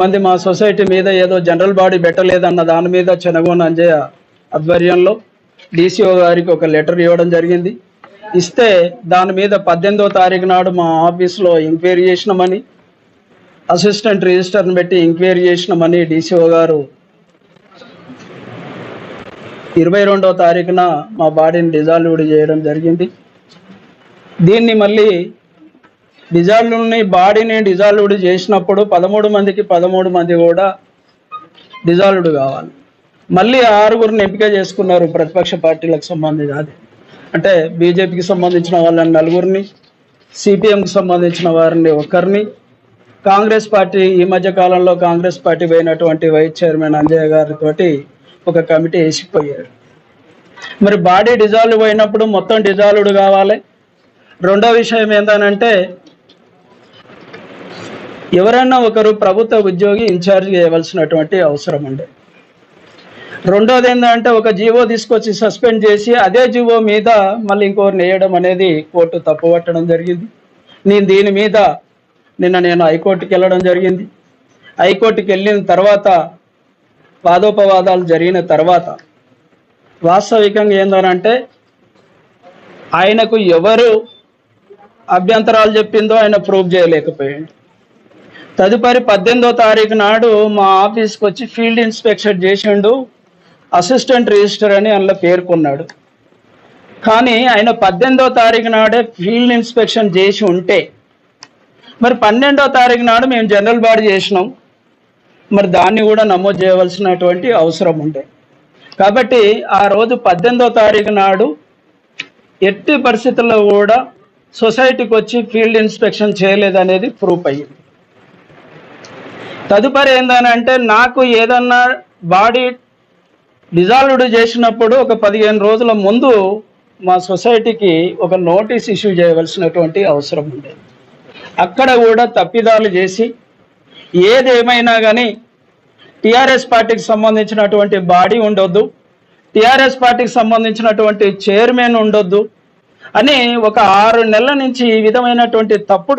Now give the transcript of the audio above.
మంది మా సొసైటీ మీద ఏదో జనరల్ బాడీ పెట్టలేదన్న దాని మీద చెనగోన అంజయ్య ఆధ్వర్యంలో డీసీఓ గారికి ఒక లెటర్ ఇవ్వడం జరిగింది. ఇస్తే దాని మీద 18వ తారీఖు నాడు మా ఆఫీస్లో ఎంక్వైరీ చేసినామని, అసిస్టెంట్ రిజిస్టర్ని పెట్టి ఎంక్వైరీ చేసినామని డీసీఓ గారు 22వ తారీఖున మా బాడీని డిజాల్వ్డ్ చేయడం జరిగింది. దీన్ని మళ్ళీ బాడీని డిజాల్వ్డ్ చేసినప్పుడు 13 మందికి 13 మంది కూడా డిజాల్వ్డ్ కావాలి. మళ్ళీ 6గురిని ఎంపిక చేసుకున్నారు ప్రతిపక్ష పార్టీలకు సంబంధించి. అది అంటే బీజేపీకి సంబంధించిన వాళ్ళని 4గురిని, సిపిఎంకి సంబంధించిన వారిని 1 కాంగ్రెస్ పార్టీ ఈ మధ్య కాలంలో కాంగ్రెస్ పార్టీ పోయినటువంటి వైస్ చైర్మన్ అంజయ్య గారితో ఒక కమిటీ వేసిపోయారు. మరి బాడీ డిజాల్వ్ అయినప్పుడు మొత్తం డిజాల్వ్డ్ కావాలి. రెండో విషయం ఏంటంటే ఎవరైనా ఒకరు ప్రభుత్వ ఉద్యోగి ఇన్ఛార్జ్ చేయవలసినటువంటి అవసరం ఉండే. రెండోది ఏంటంటే ఒక జీవో తీసుకొచ్చి సస్పెండ్ చేసి అదే జీవో మీద మళ్ళీ ఇంకోరిని వేయడం అనేది కోర్టు తప్పుపట్టడం జరిగింది. దీని మీద నేను హైకోర్టుకి వెళ్ళడం జరిగింది. హైకోర్టుకి వెళ్ళిన తర్వాత వాదోపవాదాలు జరిగిన తర్వాత వాస్తవికంగా ఏంటంటే ఆయనకు ఎవరు అభ్యంతరాలు చెప్పిందో ఆయన ప్రూవ్ చేయలేకపోయాడు. తదుపరి 18వ తారీఖు నాడు మా ఆఫీస్కి వచ్చి ఫీల్డ్ ఇన్స్పెక్షన్ చేసిండు, అసిస్టెంట్ రిజిస్టర్ అని అందులో పేర్కొన్నాడు. కానీ ఆయన 18వ తారీఖు నాడే ఫీల్డ్ ఇన్స్పెక్షన్ చేసి ఉంటే మరి 12వ తారీఖు నాడు మేము జనరల్ బాడీ చేసినాం, మరి దాన్ని కూడా నమోదు చేయవలసినటువంటి అవసరం ఉండే. కాబట్టి ఆ రోజు 18వ తారీఖు నాడు ఎట్టి పరిస్థితుల్లో కూడా సొసైటీకి వచ్చి ఫీల్డ్ ఇన్స్పెక్షన్ చేయలేదనేది ప్రూఫ్ అయ్యింది. తదుపరి ఏందనంటే నాకు ఏదన్నా బాడీ డిజాల్వ్డ్ చేసినప్పుడు ఒక 15 రోజుల ముందు మా సొసైటీకి ఒక నోటీస్ ఇష్యూ చేయవలసినటువంటి అవసరం ఉంది. అక్కడ కూడా తప్పిదాలు చేసి ఏదేమైనా కానీ టీఆర్ఎస్ పార్టీకి సంబంధించినటువంటి బాడీ ఉండొద్దు, టీఆర్ఎస్ పార్టీకి సంబంధించినటువంటి చైర్మన్ ఉండొద్దు అని ఒక 6 నెలల నుంచి ఈ విధమైనటువంటి తప్పుడు